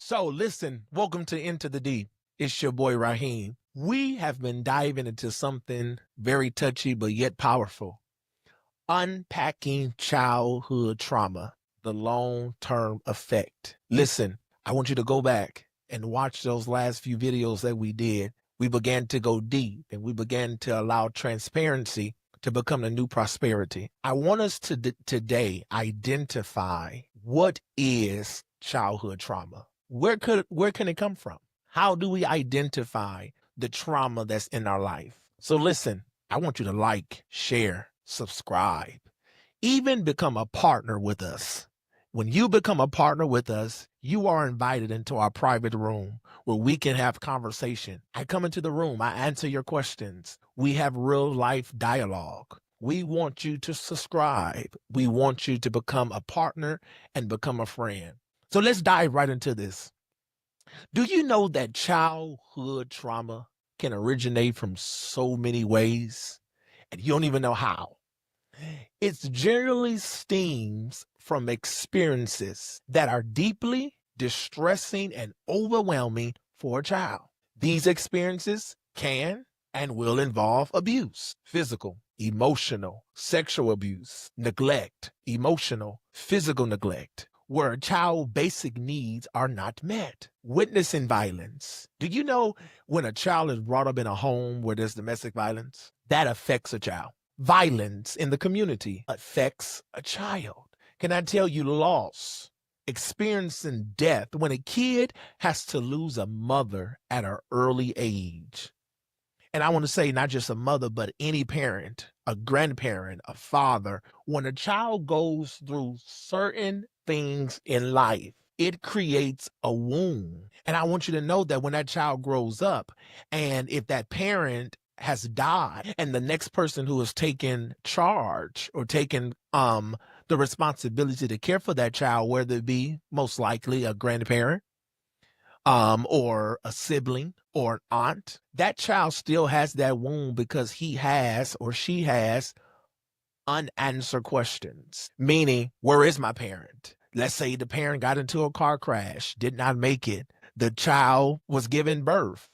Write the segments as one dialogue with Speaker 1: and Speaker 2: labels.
Speaker 1: So listen, welcome to Into the Deep. It's your boy Raheem. We have been diving into something very touchy but yet powerful. Unpacking childhood trauma, the long-term effect. Listen, I want you to go back and watch those last few videos that we did. We began to go deep and we began to allow transparency to become the new prosperity. I want us to today identify what is childhood trauma. Where can it come from? How do we identify the trauma that's in our life? So listen, I want you to like, share, subscribe, even become a partner with us. When you become a partner with us, you are invited into our private room where we can have conversation. I come into the room, I answer your questions. We have real life dialogue. We want you to subscribe. We want you to become a partner and become a friend. So let's dive right into this. Do you know that childhood trauma can originate from so many ways and you don't even know how? It generally stems from experiences that are deeply distressing and overwhelming for a child. These experiences can and will involve abuse, physical, emotional, sexual abuse, neglect, emotional, physical neglect, where a child's basic needs are not met. Witnessing violence. Do you know when a child is brought up in a home where there's domestic violence, that affects a child? Violence in the community affects a child. Can I tell you loss, experiencing death when a kid has to lose a mother at an early age? And I want to say not just a mother, but any parent, a grandparent, a father. When a child goes through certain things in life, it creates a wound. And I want you to know that when that child grows up, and if that parent has died and the next person who is taking charge or taking the responsibility to care for that child, whether it be most likely a grandparent, or a sibling or an aunt, that child still has that wound because he has or she has unanswered questions. Meaning, where is my parent? Let's say the parent got into a car crash, did not make it. The child was given birth.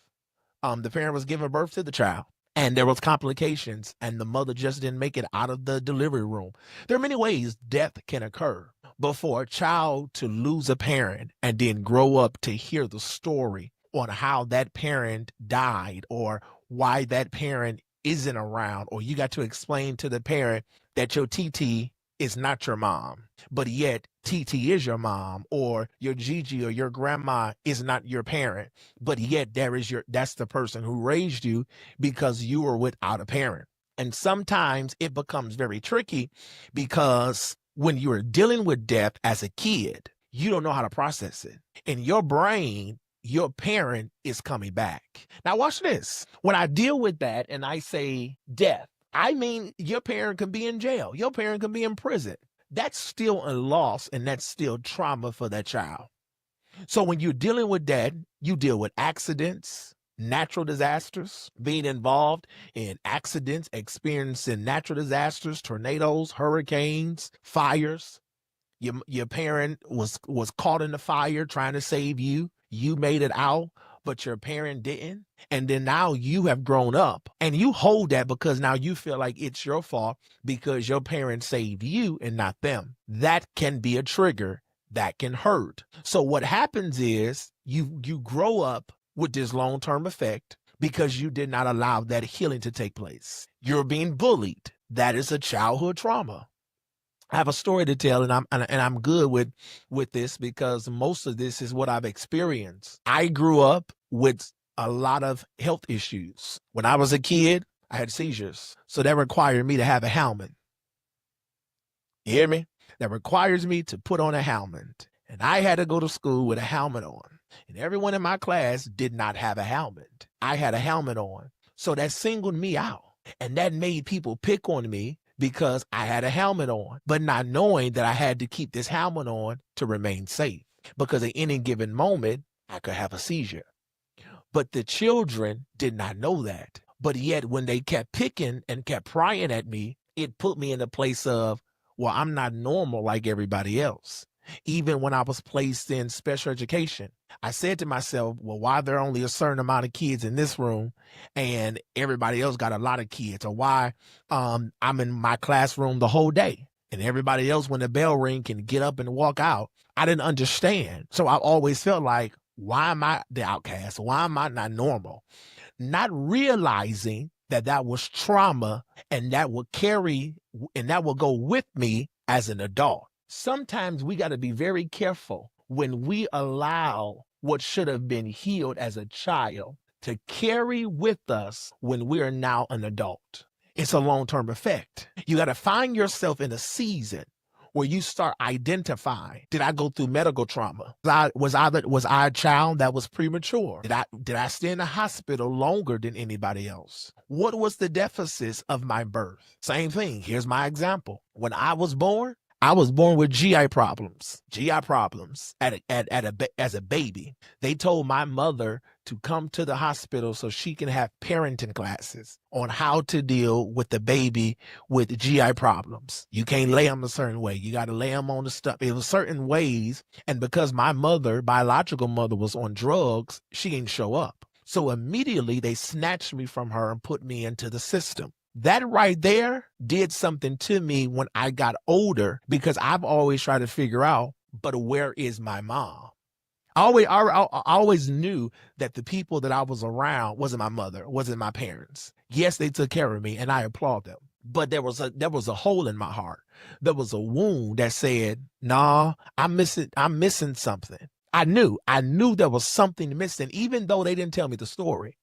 Speaker 1: The parent was giving birth to the child, and there was complications, and the mother just didn't make it out of the delivery room. There are many ways death can occur. But for a child to lose a parent and then grow up to hear the story on how that parent died or why that parent isn't around, or you got to explain to the parent that your TT is not your mom, but yet TT is your mom, or your Gigi or your grandma is not your parent, but yet that's the person who raised you because you were without a parent. And sometimes it becomes very tricky because when you're dealing with death as a kid, you don't know how to process it. In your brain, your parent is coming back. Now watch this. When I deal with that and I say death, I mean your parent can be in jail. Your parent can be in prison. That's still a loss and that's still trauma for that child. So when you're dealing with that, you deal with accidents, natural disasters, being involved in accidents, experiencing natural disasters, tornadoes, hurricanes, fires. Your parent was caught in the fire trying to save you. You made it out, but your parent didn't. And then now you have grown up and you hold that because now you feel like it's your fault because your parents saved you and not them. That can be a trigger that can hurt. So what happens is you grow up with this long-term effect because you did not allow that healing to take place. You're being bullied. That is a childhood trauma. I have a story to tell, and I'm good with this because most of this is what I've experienced. I grew up with a lot of health issues. When I was a kid, I had seizures, so that required me to have a helmet. You hear me? That requires me to put on a helmet, and I had to go to school with a helmet on. And everyone in my class did not have a helmet. I had a helmet on, so that singled me out, and that made people pick on me because I had a helmet on, but not knowing that I had to keep this helmet on to remain safe because at any given moment, I could have a seizure. But the children did not know that. But yet when they kept picking and kept prying at me, it put me in a place of, well, I'm not normal like everybody else. Even when I was placed in special education, I said to myself, well, why are there only a certain amount of kids in this room and everybody else got a lot of kids? Or why I'm in my classroom the whole day and everybody else, when the bell ring, can get up and walk out? I didn't understand. So I always felt like, why am I the outcast? Why am I not normal? Not realizing that that was trauma and that will carry and that will go with me as an adult. Sometimes we got to be very careful when we allow what should have been healed as a child to carry with us when we are now an adult. It's a long-term effect. You got to find yourself in a season where you start identifying, did I go through medical trauma? Was I a child that was premature? Did I stay in the hospital longer than anybody else? What was the deficits of my birth? Same thing. Here's my example. When I was born with GI problems as a baby. They told my mother to come to the hospital so she can have parenting classes on how to deal with the baby with GI problems. You can't lay them a certain way. You got to lay them on the stuff. It was certain ways. And because my biological mother, was on drugs, she didn't show up. So immediately they snatched me from her and put me into the system. That right there did something to me when I got older, because I've always tried to figure out, but where is my mom? I always knew that the people that I was around wasn't my mother, wasn't my parents. Yes, they took care of me and I applaud them. But there was a hole in my heart. There was a wound that said, nah, I'm missing something. I knew there was something missing, even though they didn't tell me the story.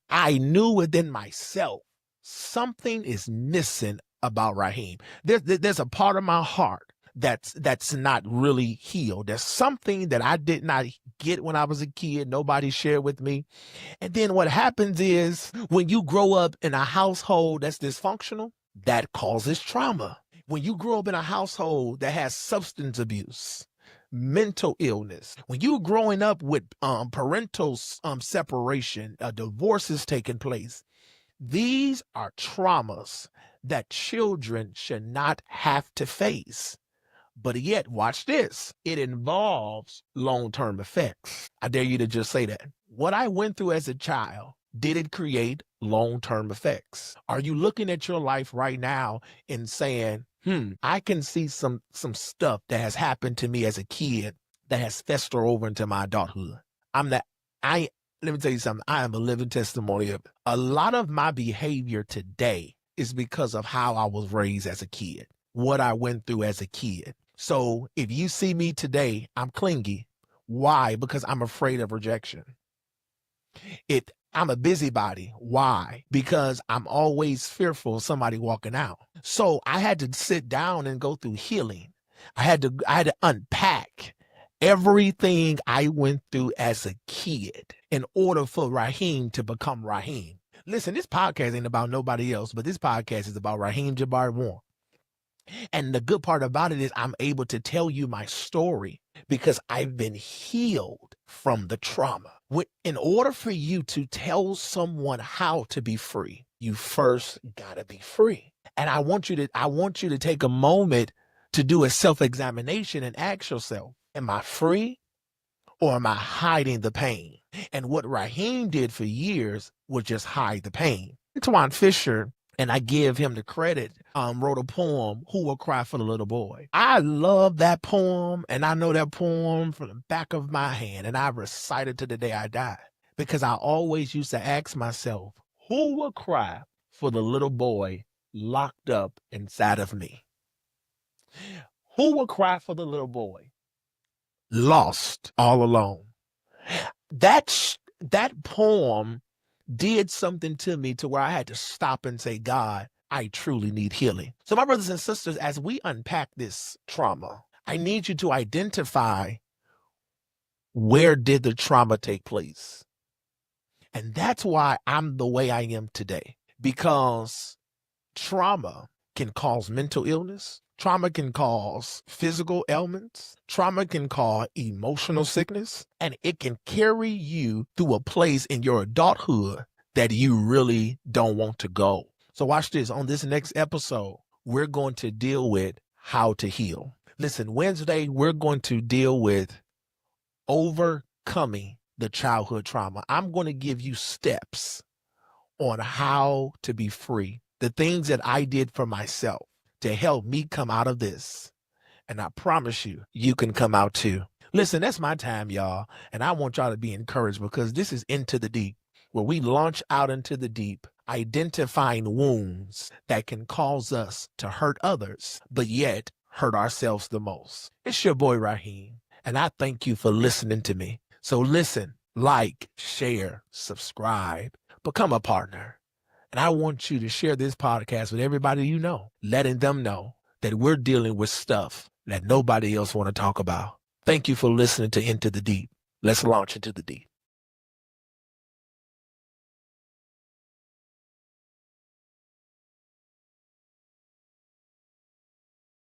Speaker 1: I knew within myself, something is missing about Raheem. There's a part of my heart that's not really healed. There's something that I did not get when I was a kid. Nobody shared with me. And then what happens is, when you grow up in a household that's dysfunctional, that causes trauma. When you grow up in a household that has substance abuse, mental illness, when you're growing up with parental separation, divorces taking place, these are traumas that children should not have to face. But yet, watch this. It involves long-term effects. I dare you to just say that. What I went through as a child, did it create long-term effects? Are you looking at your life right now and saying, I can see some stuff that has happened to me as a kid that has festered over into my adulthood? Let me tell you something. I am a living testimony of it. A lot of my behavior today is because of how I was raised as a kid, what I went through as a kid. So if you see me today, I'm clingy. Why? Because I'm afraid of rejection. I'm a busybody. Why? Because I'm always fearful of somebody walking out. So I had to sit down and go through healing. I had to unpack everything I went through as a kid in order for Raheem to become Raheem. Listen, this podcast ain't about nobody else, but this podcast is about Raheem Jabari Warren. And the good part about it is I'm able to tell you my story because I've been healed from the trauma. In order for you to tell someone how to be free, you first gotta be free. And I want you to take a moment to do a self-examination and ask yourself, am I free or am I hiding the pain? And what Raheem did for years was just hide the pain. Antoine Fisher, and I give him the credit, wrote a poem, Who Will Cry for the Little Boy? I love that poem, and I know that poem from the back of my hand, and I recite it to the day I die, because I always used to ask myself, who will cry for the little boy locked up inside of me? Who will cry for the little boy lost all alone? That poem did something to me to where I had to stop and say, God, I truly need healing. So my brothers and sisters, as we unpack this trauma, I need you to identify, where did the trauma take place? And that's why I'm the way I am today, because trauma can cause mental illness. Trauma can cause physical ailments. Trauma can cause emotional sickness, and it can carry you through a place in your adulthood that you really don't want to go. So watch this. On this next episode, we're going to deal with how to heal. Listen, Wednesday, we're going to deal with overcoming the childhood trauma. I'm going to give you steps on how to be free, the things that I did for myself to help me come out of this. And I promise you, you can come out too. Listen, that's my time, y'all. And I want y'all to be encouraged because this is Into the Deep, where we launch out into the deep, identifying wounds that can cause us to hurt others, but yet hurt ourselves the most. It's your boy, Raheem, and I thank you for listening to me. So listen, like, share, subscribe, become a partner. And I want you to share this podcast with everybody you know, letting them know that we're dealing with stuff that nobody else want to talk about. Thank you for listening to Into the Deep. Let's launch into the deep.